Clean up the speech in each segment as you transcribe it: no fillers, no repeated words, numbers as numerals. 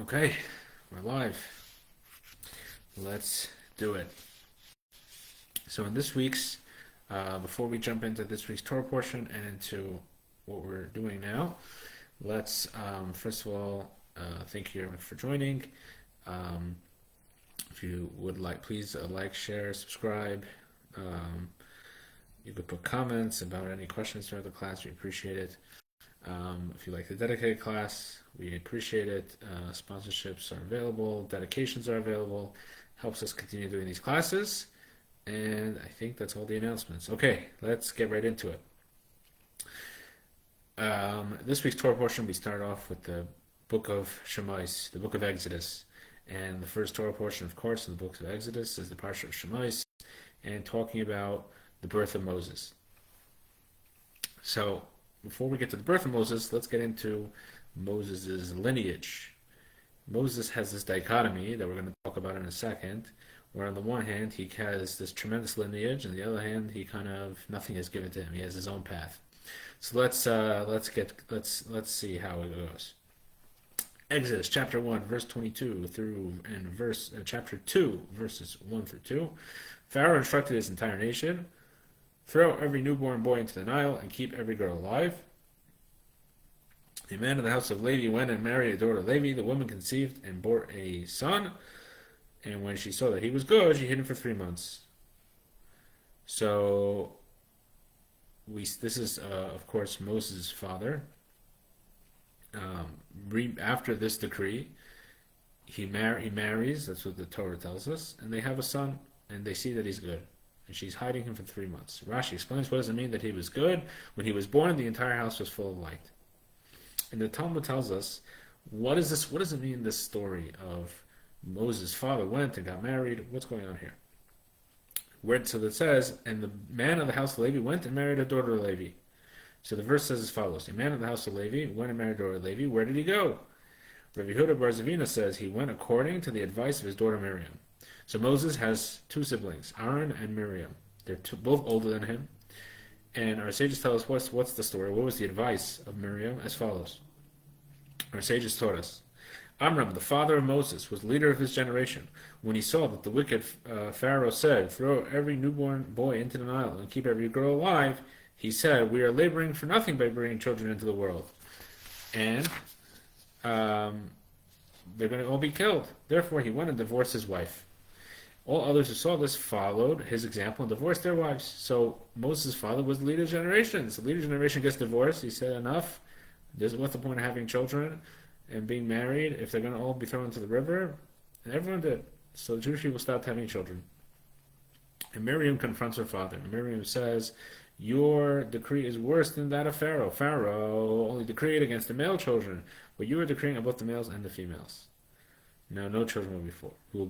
Okay, we're live. Let's do it. So, in this week's, before we jump into this week's Torah portion and into what we're doing now, let's first of all thank you for joining. Um, if you would like, please like, share, subscribe. Um, you could put comments about any questions throughout the class. We appreciate it. If you like the dedicated class, we appreciate it. Sponsorships are available, dedications are available. Helps us continue doing these classes. And I think that's all the announcements. Okay, let's get right into it. This week's Torah portion, we start off with the book of Shemais, the book of Exodus. And the first Torah portion, of course, in the book of Exodus is the Parsha of Shemais, and talking about the birth of Moses. So, before we get to the birth of Moses, let's get into Moses' lineage. Moses has this dichotomy that we're going to talk about in a second, where on the one hand he has this tremendous lineage, and on the other hand he kind of nothing is given to him. He has his own path. So let's see how it goes. Exodus chapter 1 verse 22 through and chapter 2 verses 1 through 2. Pharaoh instructed his entire nation, throw every newborn boy into the Nile and keep every girl alive. A man of the house of Levi went and married a daughter of Levi. The woman conceived and bore a son, and when she saw that he was good, she hid him for 3 months. So this is of course Moses' father. After this decree, he marries. That's what the Torah tells us, and they have a son, and they see that he's good. And she's hiding him for 3 months. Rashi explains, what does it mean that he was good? When he was born, the entire house was full of light. And the Talmud tells us, what is this? What does it mean, this story of Moses' father went and got married? What's going on here? So that says, and the man of the house of Levi went and married a daughter of Levi. So the verse says as follows: a man of the house of Levi went and married a daughter of Levi. Where did he go? Rabbi Bar says he went according to the advice of his daughter Miriam. So Moses has two siblings, Aaron and Miriam. They're both older than him. And our sages tell us what's the story. What was the advice of Miriam? As follows. Our sages taught us. Amram, the father of Moses, was leader of his generation. When he saw that the wicked Pharaoh said, throw every newborn boy into the Nile and keep every girl alive, he said, we are laboring for nothing by bringing children into the world. And they're going to all be killed. Therefore, he went and divorced his wife. All others who saw this followed his example and divorced their wives. So Moses' father was the leader of generations. The leader of generation gets divorced. He said, enough. What's the point of having children and being married if they're going to all be thrown into the river? And everyone did. So the Jewish people stopped having children. And Miriam confronts her father. And Miriam says, your decree is worse than that of Pharaoh. Pharaoh only decreed against the male children, but you are decreeing about the males and the females. Now no children will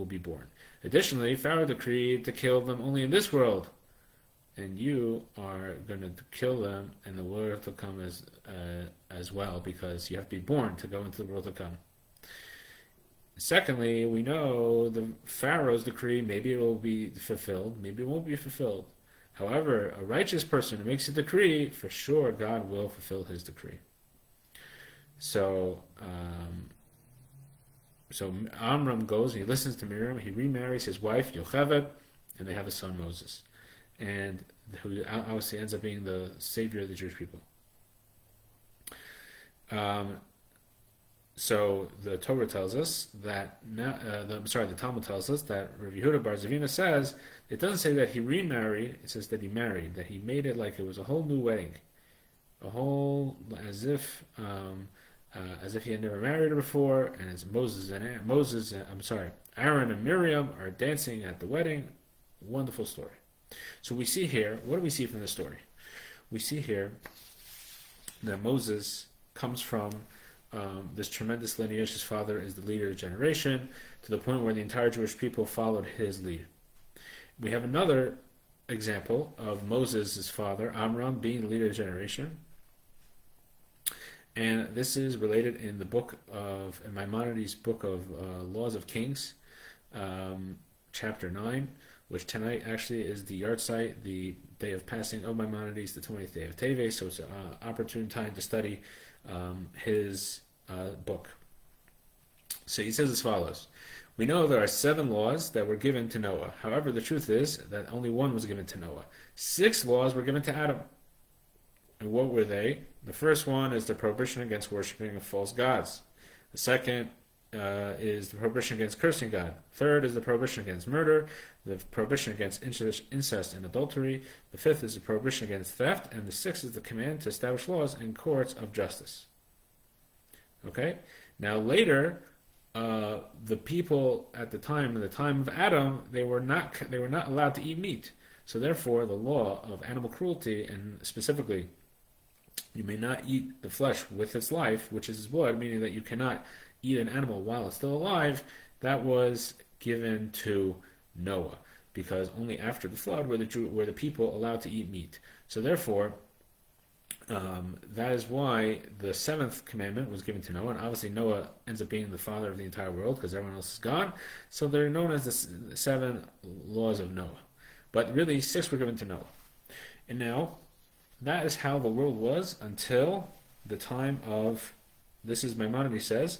be born. Additionally, Pharaoh decreed to kill them only in this world, and you are going to kill them in the world to come as well, because you have to be born to go into the world to come. Secondly, we know the Pharaoh's decree, maybe it will be fulfilled, maybe it won't be fulfilled. However, a righteous person who makes a decree, for sure God will fulfill his decree. So Amram goes and he listens to Miriam. He remarries his wife Yocheved, and they have a son Moses, and who obviously ends up being the savior of the Jewish people. So the Torah tells us that the Talmud tells us that Rabbi Bar says it doesn't say that he remarried. It says that he married. That he made it like it was a whole new wedding, as if he had never married her before. And as Aaron and Miriam are dancing at the wedding. Wonderful story. So we see here. What do we see from the story? We see here that Moses comes from this tremendous lineage. His father is the leader of the generation, to the point where the entire Jewish people followed his lead. We have another example of Moses' father, Amram, being the leader of the generation. And this is related in Maimonides' book of Laws of Kings, chapter 9, which tonight actually is the yahrzeit, the day of passing of Maimonides, the 20th day of Teves, so it's an opportune time to study his book. So he says as follows. We know there are 7 laws that were given to Noah. However, the truth is that only 1 was given to Noah. 6 laws were given to Adam. And what were they? The first one is the prohibition against worshiping of false gods. The second is the prohibition against cursing God. Third is the prohibition against murder. The prohibition against incest and adultery. The fifth is the prohibition against theft. And the sixth is the command to establish laws in courts of justice. Okay? Now later, the people at the time, in the time of Adam, they were not allowed to eat meat. So therefore, the law of animal cruelty, and specifically, you may not eat the flesh with its life, which is its blood, meaning that you cannot eat an animal while it's still alive, that was given to Noah, because only after the flood were the people allowed to eat meat. So therefore, that is why the 7th commandment was given to Noah, and obviously Noah ends up being the father of the entire world because everyone else is gone. So they're known as the 7 laws of Noah. But really, 6 were given to Noah. And now, that is how the world was until the time of, this is Maimonides says,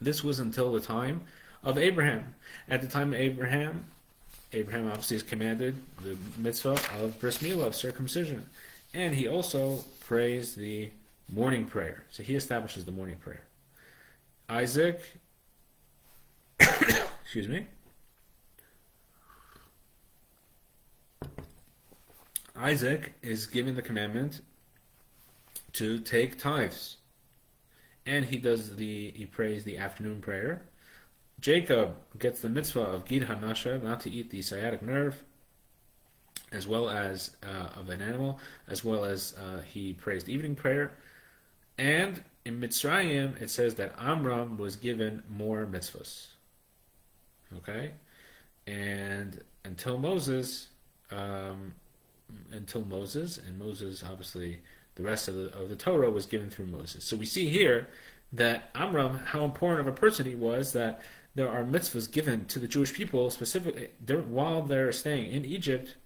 this was until the time of Abraham. At the time of Abraham obviously is commanded the mitzvah of bris milah, of circumcision. And he also prays the morning prayer. So he establishes the morning prayer. Isaac, excuse me, Isaac is given the commandment to take tithes. And he prays the afternoon prayer. Jacob gets the mitzvah of gid hanasha, not to eat the sciatic nerve, as well as of an animal, as well as he prays the evening prayer. And in Mitzrayim, it says that Amram was given more mitzvahs. Okay? And until Moses, and Moses, obviously, the rest of the Torah was given through Moses. So we see here that Amram, how important of a person he was, that there are mitzvahs given to the Jewish people specifically while they're staying in Egypt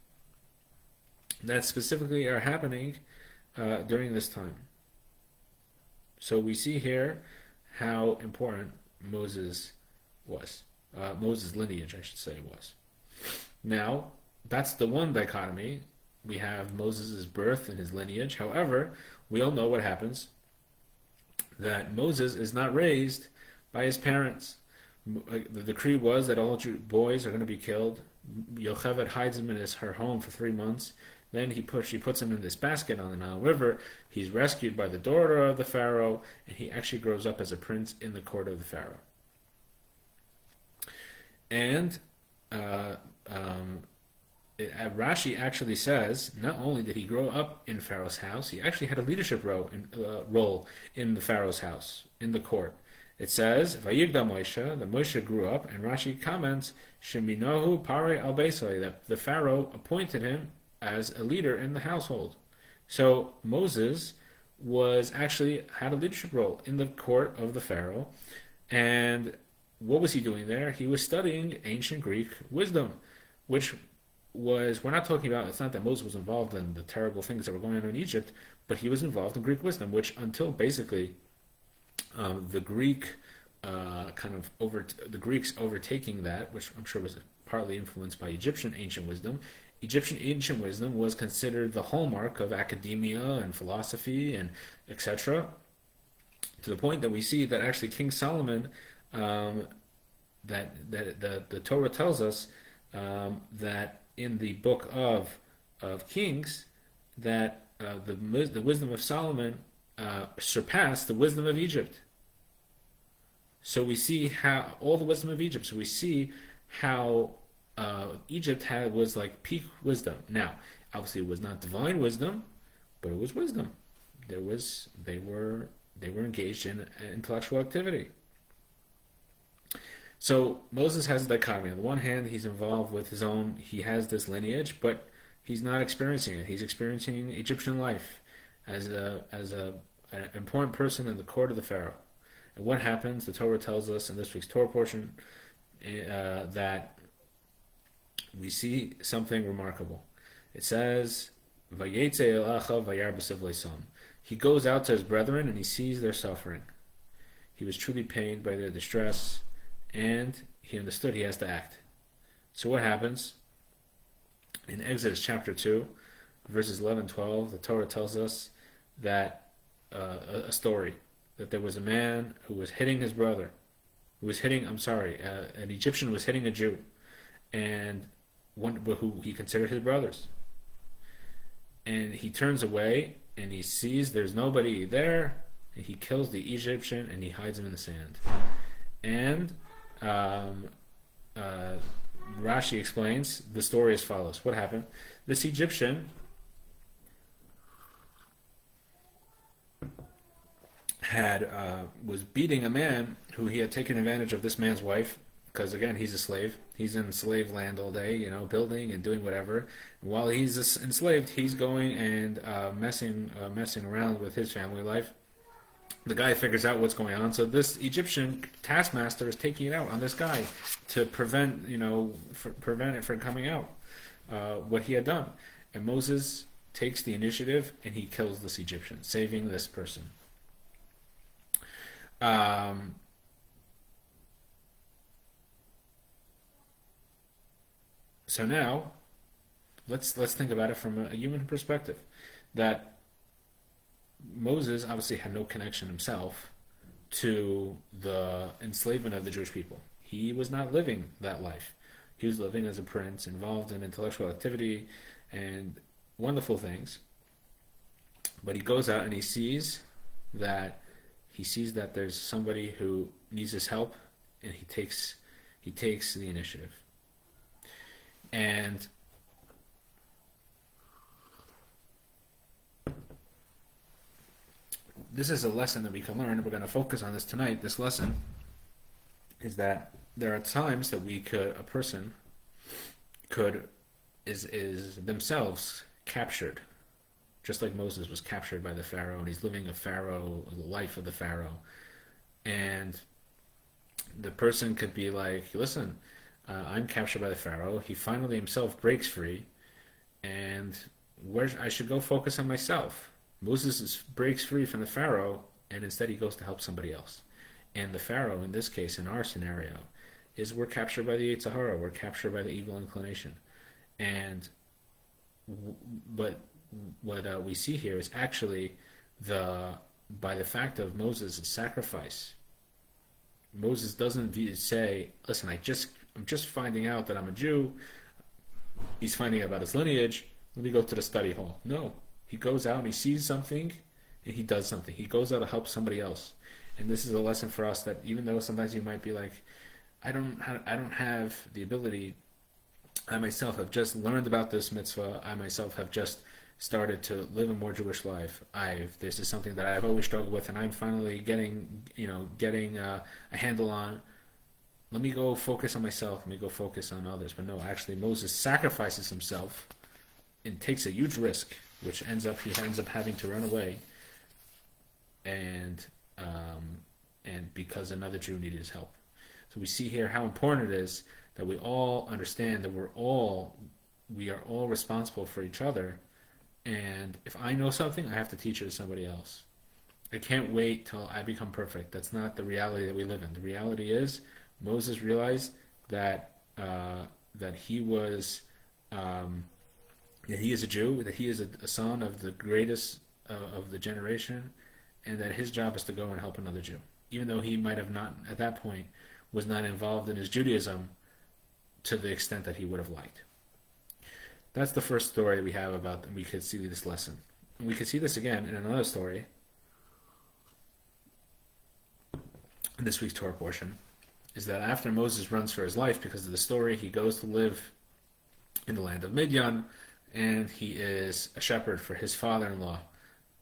that specifically are happening during this time. So we see here how important Moses was. Moses' lineage, I should say, was. Now, that's the one dichotomy. We have Moses' birth and his lineage. However, we all know what happens. That Moses is not raised by his parents. The decree was that all boys are going to be killed. Yocheved hides him in her home for 3 months. Then she puts him in this basket on the Nile River. He's rescued by the daughter of the Pharaoh, and he actually grows up as a prince in the court of the Pharaoh. And Rashi actually says not only did he grow up in Pharaoh's house, he actually had a leadership role in the Pharaoh's house, in the court. It says, Vayigda Moshe, that Moshe grew up, and Rashi comments, Sheminahu Pare al Beisai, that the Pharaoh appointed him as a leader in the household. So Moses had a leadership role in the court of the Pharaoh, and what was he doing there? He was studying ancient Greek wisdom, which we're not talking about, it's not that Moses was involved in the terrible things that were going on in Egypt, but he was involved in Greek wisdom, which until basically the Greeks overtaking that, which I'm sure was partly influenced by Egyptian ancient wisdom. Egyptian ancient wisdom was considered the hallmark of academia and philosophy and etc. To the point that we see that actually King Solomon, that the Torah tells us that in the book of Kings, that the wisdom of Solomon surpassed the wisdom of Egypt. So we see how all the wisdom of Egypt. So we see how Egypt was like peak wisdom. Now, obviously, it was not divine wisdom, but it was wisdom. They were engaged in intellectual activity. So Moses has a dichotomy. On the one hand, he's involved with he has this lineage, but he's not experiencing it. He's experiencing Egyptian life as an important person in the court of the Pharaoh. And what happens? The Torah tells us in this week's Torah portion that we see something remarkable. It says, "Vayetze el achav vayar b'sivlei son." He goes out to his brethren and he sees their suffering. He was truly pained by their distress, and he understood he has to act. So what happens? In Exodus chapter 2, verses 11 and 12, the Torah tells us that a story, that there was a man who was hitting his brother, an Egyptian was hitting a Jew, and one who he considered his brothers. And he turns away, and he sees there's nobody there, and he kills the Egyptian, and he hides him in the sand. And Rashi explains the story as follows. What happened? This Egyptian was beating a man who he had taken advantage of this man's wife, because again, he's a slave. He's in slave land all day, building and doing whatever. And while he's enslaved, he's going and messing around with his family life. The guy figures out what's going on, so this Egyptian taskmaster is taking it out on this guy to prevent it from coming out, what he had done. And Moses takes the initiative and he kills this Egyptian, saving this person. So now, let's think about it from a human perspective. That Moses obviously had no connection himself to the enslavement of the Jewish people. He was not living that life. He was living as a prince, involved in intellectual activity and wonderful things. But he goes out and he sees that there's somebody who needs his help, and he takes the initiative. And this is a lesson that we can learn, and we're going to focus on this tonight. This lesson is that there are times that a person is themselves captured, just like Moses was captured by the Pharaoh, and he's living the life of the Pharaoh. And the person could be like, listen, I'm captured by the Pharaoh. He finally himself breaks free, and I should go focus on myself. Moses breaks free from the Pharaoh, and instead he goes to help somebody else. And the Pharaoh, in this case, in our scenario, we're captured by the Yetzer Hara, we're captured by the evil inclination. But what we see here is actually by the fact of Moses' sacrifice, Moses doesn't say, listen, I'm just finding out that I'm a Jew. He's finding out about his lineage. Let me go to the study hall. No. He goes out and he sees something and he does something. He goes out to help somebody else. And this is a lesson for us, that even though sometimes you might be like, I don't have the ability, I myself have just learned about this mitzvah, I myself have just started to live a more Jewish life. This is something that I've always struggled with, and I'm finally getting a handle on. Let me go focus on myself. Let me go focus on others. But no, actually, Moses sacrifices himself and takes a huge risk, which he ends up having to run away, and because another Jew needed his help. So we see here how important it is that we all understand that we are all responsible for each other. And if I know something, I have to teach it to somebody else. I can't wait till I become perfect. That's not the reality that we live in. The reality is Moses realized that he was that he is a Jew, that he is a son of the greatest of the generation, and that his job is to go and help another Jew, even though he might have not at that point was not involved in his Judaism to the extent that he would have liked. That's the first story we have about, and we could see this lesson. And we could see this again in another story in this week's Torah portion, is that after Moses runs for his life because of the story, he goes to live in the land of Midian, and he is a shepherd for his father-in-law,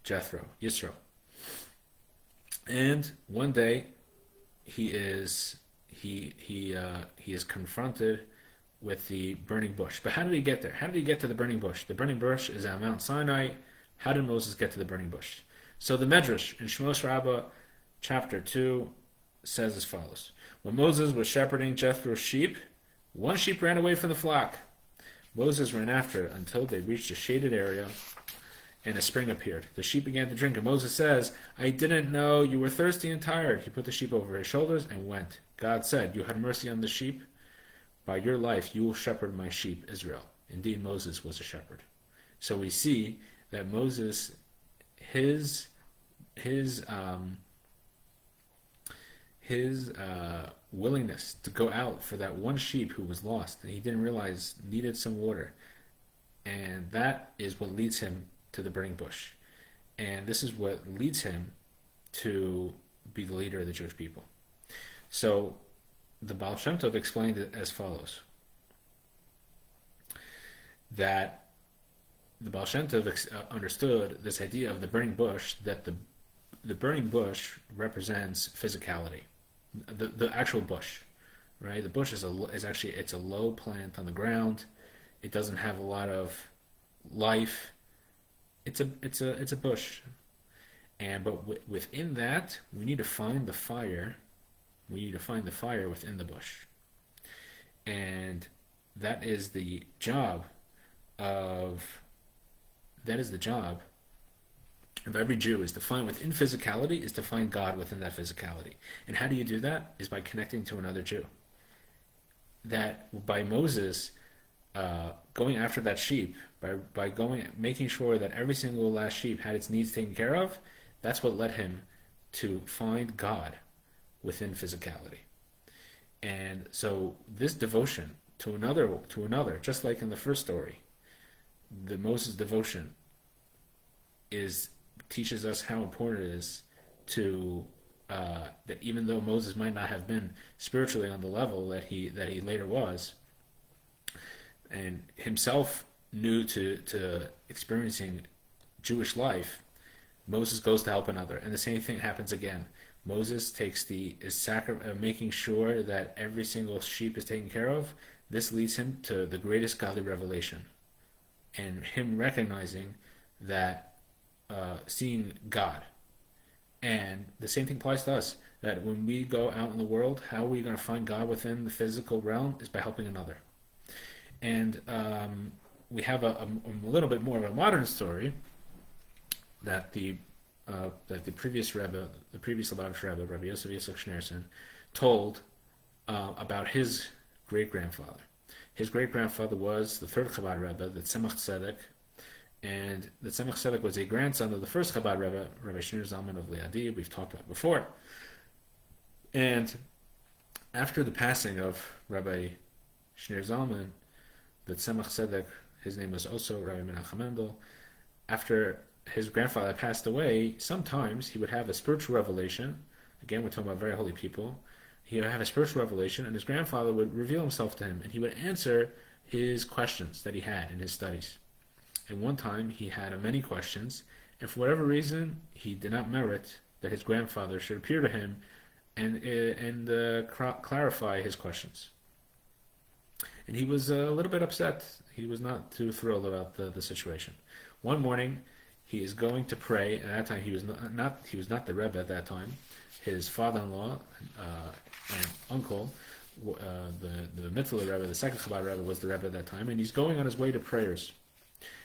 Yisro. And one day, he is confronted with the burning bush. But how did he get there? How did he get to the burning bush? The burning bush is on Mount Sinai. How did Moses get to the burning bush? So the Medrash in Shmos Rabbah, chapter 2, says as follows. When Moses was shepherding Jethro's sheep, one sheep ran away from the flock. Moses ran after it until they reached a shaded area, and a spring appeared. The sheep began to drink, and Moses says, I didn't know you were thirsty and tired. He put the sheep over his shoulders and went. God said, you had mercy on the sheep. By your life you will shepherd my sheep, Israel. Indeed, Moses was a shepherd. So we see that Moses, his willingness to go out for that one sheep who was lost and he didn't realize needed some water, and that is what leads him to the burning bush, and this is what leads him to be the leader of the Jewish people. So the Baal Shem Tov explained it as follows: that the Baal Shem Tov understood this idea of the burning bush, that the burning bush represents physicality. The actual bush, right? The bush is actually, it's a low plant on the ground. It doesn't have a lot of life. It's a bush, but within that we need to find the fire. We need to find the fire within the bush, and that is the job of every Jew, is to find within physicality, is to find God within that physicality. And how do you do that? Is by connecting to another Jew. That by Moses going after that sheep, by making sure that every single last sheep had its needs taken care of, that's what led him to find God within physicality. And so this devotion to another, just like in the first story, the Moses devotion teaches us how important it is to that even though Moses might not have been spiritually on the level that he later was, and himself new to experiencing Jewish life, Moses goes to help another, and the same thing happens again. Moses making sure that every single sheep is taken care of. This leads him to the greatest godly revelation, and him recognizing that, seeing God. And the same thing applies to us, that when we go out in the world, how are we going to find God within the physical realm? Is by helping another. And we have a little bit more of a modern story that the previous Rebbe, the previous Lubavitch Rebbe, Rabbi Yosef Yitzchak Schneerson, told about his great-grandfather. His great-grandfather was the third Chabad Rebbe, the Tzemach Tzedek, and the Tzemach Tzedek was a grandson of the first Chabad Rebbe, Rabbi Shneur Zalman of Liadi, we've talked about before. And after the passing of Rabbi Shneur Zalman, the Tzemach Tzedek, his name was also Rabbi Menachem Mendel, after his grandfather passed away, sometimes he would have a spiritual revelation. Again, we're talking about very holy people. He would have a spiritual revelation, and his grandfather would reveal himself to him, and he would answer his questions that he had in his studies. And one time he had many questions, and for whatever reason, he did not merit that his grandfather should appear to him and clarify his questions. And he was a little bit upset. He was not too thrilled about the situation. One morning, he is going to pray. At that time, he was not the Rebbe at that time. His father-in-law and uncle, the Mitzvah Rebbe, the second Chabad Rebbe, was the Rebbe at that time, and he's going on his way to prayers.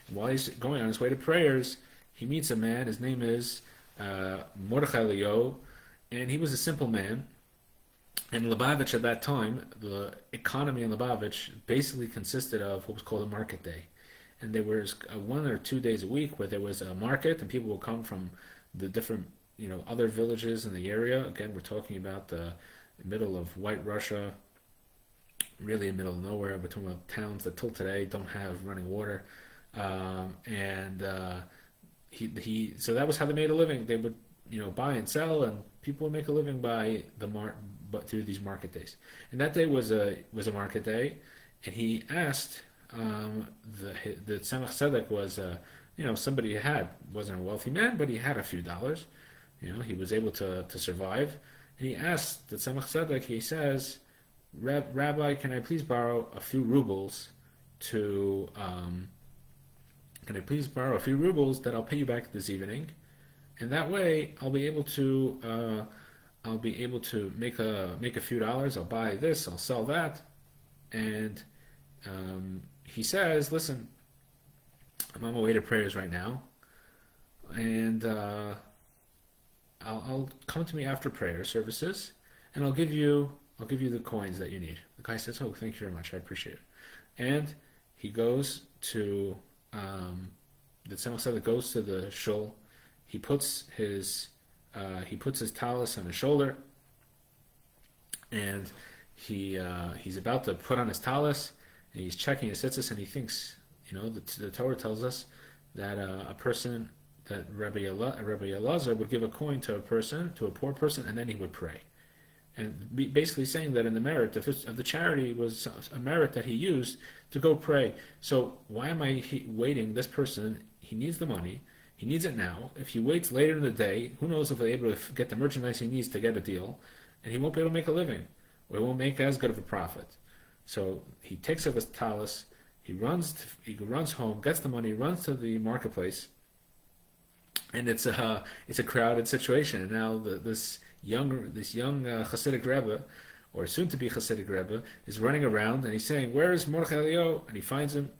And while he's going on his way to prayers, he meets a man. His name is Mordechai Leo, and he was a simple man. And Lubavitch at that time, the economy in Lubavitch basically consisted of what was called a market day. And there was 1 or 2 days a week where there was a market, and people would come from the different, other villages in the area. Again, we're talking about the middle of White Russia, really in the middle of nowhere. We're talking about towns that till today don't have running water. So that was how they made a living. They would, buy and sell, and people would make a living but through these market days. And that day was a market day, and he asked, the Tzemach Tzedek was, somebody wasn't a wealthy man, but he had a few dollars. He was able to survive. And he asked the Tzemach Tzedek, he says, Rabbi, can I please borrow a few rubles that I'll pay you back this evening, and that way I'll be able to make a few dollars. I'll buy this, I'll sell that, and he says, listen, I'm on my way to prayers right now. and I'll come to me after prayer services, and I'll give you the coins that you need." The guy says, "Oh, thank you very much. I appreciate it." And he goes to the Tzemach Tzedek goes to the shul. He puts his talus on his shoulder, and he's about to put on his talus, and he's checking his tzitzis, and he thinks, the Torah tells us that a person that Rabbi Elazar would give a coin to a poor person, and then he would pray. And basically saying that in the merit of the charity was a merit that he used to go pray. So why am I waiting? This person, he needs the money. He needs it now. If he waits later in the day, who knows if he'll be able to get the merchandise he needs to get a deal, and he won't be able to make a living, or he won't make as good of a profit. So he takes up his talus, he runs home, gets the money, runs to the marketplace, and it's a crowded situation. And now this young Hasidic Rebbe, or soon to be Hasidic Rebbe, is running around and he's saying, "Where is Mordechai Eliyahu?" And he finds him,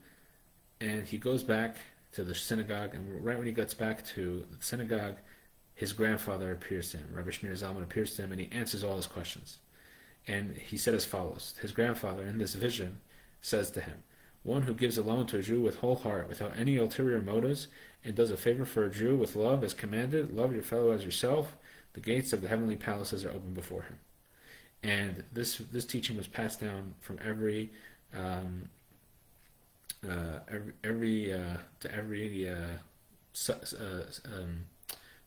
and he goes back to the synagogue. And right when he gets back to the synagogue, his grandfather appears to him. Rabbi Shneir Zalman appears to him, and he answers all his questions. And he said as follows: his grandfather, in this vision, says to him, "One who gives a loan to a Jew with whole heart, without any ulterior motives, and does a favor for a Jew with love as commanded, love your fellow as yourself, the gates of the heavenly palaces are open before him." And this teaching was passed down from every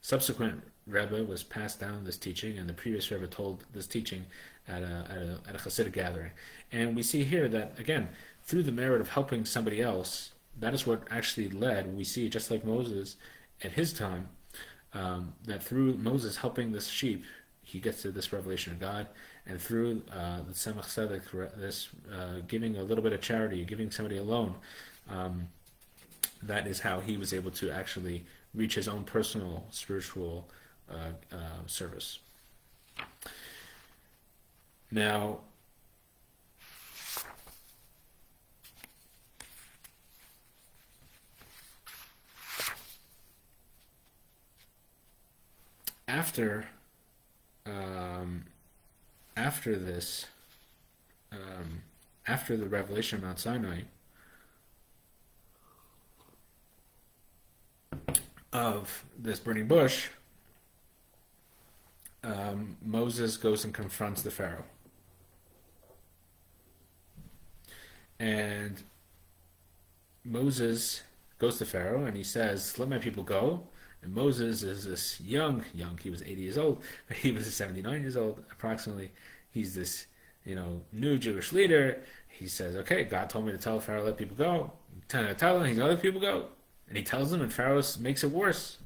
subsequent Rebbe was passed down this teaching, and the previous Rebbe told this teaching at a Hasidic gathering. And we see here that, again, through the merit of helping somebody else, that is what actually led. We see, just like Moses at his time, that through Moses helping this sheep, he gets to this revelation of God, and through the Tzemach Tzedek, this giving a little bit of charity, giving somebody a loan, that is how he was able to actually reach his own personal spiritual service. Now, after this, after the revelation of Mount Sinai, of this burning bush, Moses goes and confronts the Pharaoh. And Moses goes to Pharaoh and he says, "Let my people go." And Moses is this young, he was 80 years old, but he was 79 years old approximately. He's this, new Jewish leader. He says, "Okay, God told me to tell Pharaoh, let people go." Tell him, he's let people go. And he tells them, and Pharaoh makes it worse.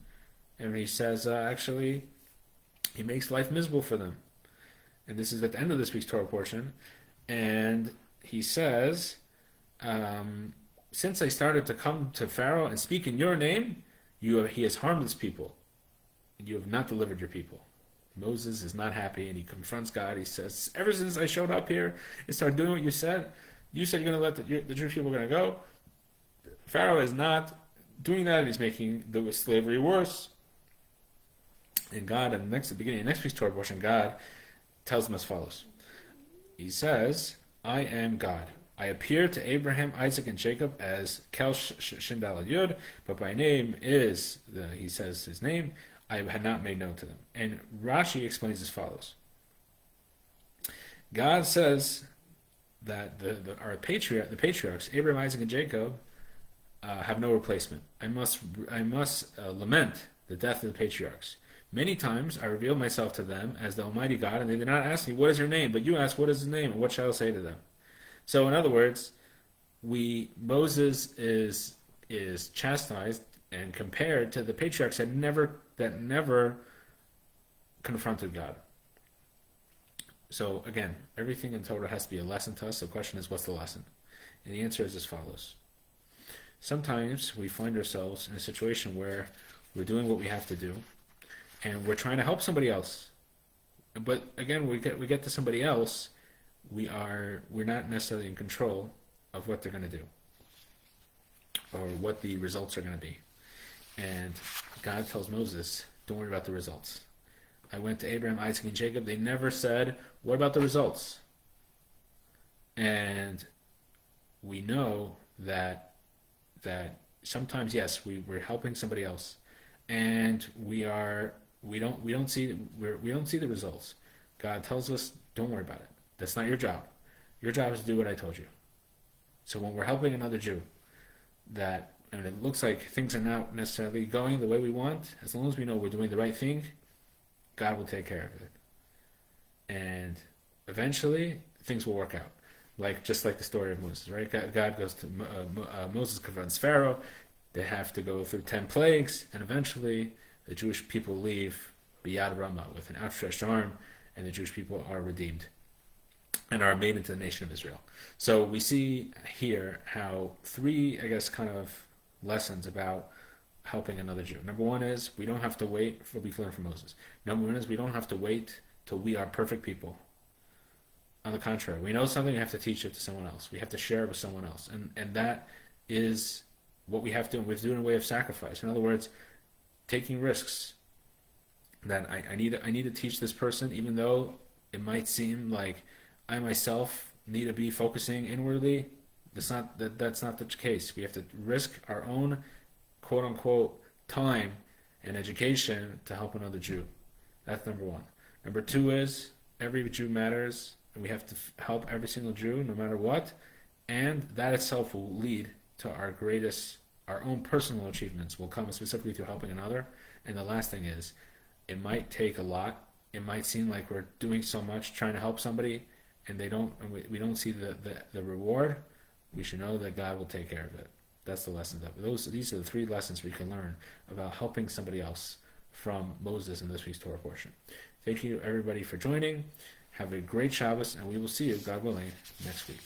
And he says, actually, he makes life miserable for them. And this is at the end of this week's Torah portion. And he says, "Since I started to come to Pharaoh and speak in your name, he has harmed his people, and you have not delivered your people." Moses is not happy, and he confronts God. He says, "Ever since I showed up here and started doing what you said you're going to let the Jewish people going to go. Pharaoh is not doing that, and he's making the slavery worse." And God, at the beginning of next week's Torah portion, God tells them as follows. He says, "I am God. I appeared to Abraham, Isaac, and Jacob as Kel Shindal Yud, but by name is," he says his name, "I had not made known to them." And Rashi explains as follows. God says that the patriarchs, Abraham, Isaac, and Jacob, have no replacement. I must lament the death of the patriarchs. Many times I revealed myself to them as the Almighty God, and they did not ask me, "What is your name?" But you ask, "What is his name? And what shall I say to them?" So, in other words, Moses is chastised and compared to the patriarchs that never confronted God. So again, everything in Torah has to be a lesson to us. The question is, what's the lesson? And the answer is as follows. Sometimes we find ourselves in a situation where we're doing what we have to do, and we're trying to help somebody else. But again, we get to somebody else, we're not necessarily in control of what they're going to do or what the results are going to be. And God tells Moses, don't worry about the results. I went to Abraham, Isaac, and Jacob. They never said, what about the results? And we know that sometimes, yes, we're helping somebody else, and we don't see the results. God tells us, don't worry about it. That's not your job. Your job is to do what I told you. So when we're helping another Jew, and it looks like things are not necessarily going the way we want, as long as we know we're doing the right thing, God will take care of it. And eventually, things will work out. Just like the story of Moses, right? God goes to Moses confronts Pharaoh. They have to go through 10 plagues, and eventually the Jewish people leave Biyad Ramah with an outstretched arm, and the Jewish people are redeemed and are made into the nation of Israel. So we see here how three, I guess, kind of lessons about helping another Jew. Number one is we don't have to wait for what we've learned from Moses. Number one is we don't have to wait till we are perfect people. On the contrary, we know something, we have to teach it to someone else. We have to share it with someone else. And that is what we have to do. We have to do in a way of sacrifice. In other words, taking risks. That I need to teach this person, even though it might seem like I myself need to be focusing inwardly. That's not the case. We have to risk our own quote unquote time and education to help another Jew. That's number one. Number two is every Jew matters, and we have to help every single Jew no matter what, and that itself will lead to our own personal achievements will come specifically through helping another. And the last thing is, it might take a lot. It might seem like we're doing so much trying to help somebody, and we don't see the reward. We should know that God will take care of it. That's the lesson. These are the three lessons we can learn about helping somebody else from Moses in this week's Torah portion. Thank you everybody for joining. Have a great Shabbos, and we will see you, God willing, next week.